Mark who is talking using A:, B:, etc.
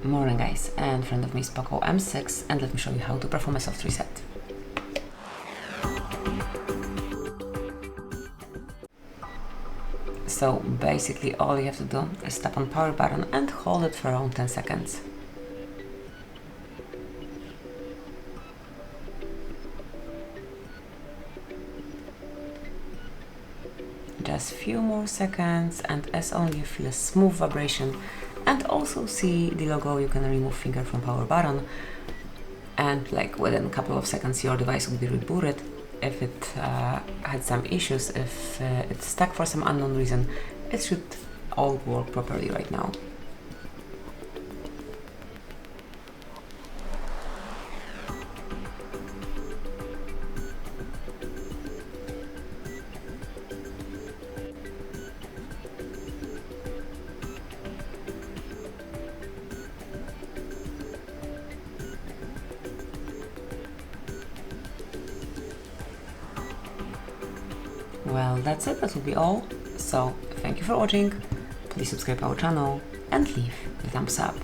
A: Morning guys, and friend of me is POCO M6, and let me show you how to perform a soft reset. So basically all you have to do is tap on power button and hold it for around 10 seconds. Just few more seconds, and as only you feel a smooth vibration and also see the logo, you can remove finger from power button, and like within a couple of seconds your device will be rebooted. If it had some issues, if it's stuck for some unknown reason, it should all work properly right now. Well, that's it, that will be all. So, thank you for watching, please subscribe our channel and leave the thumbs up.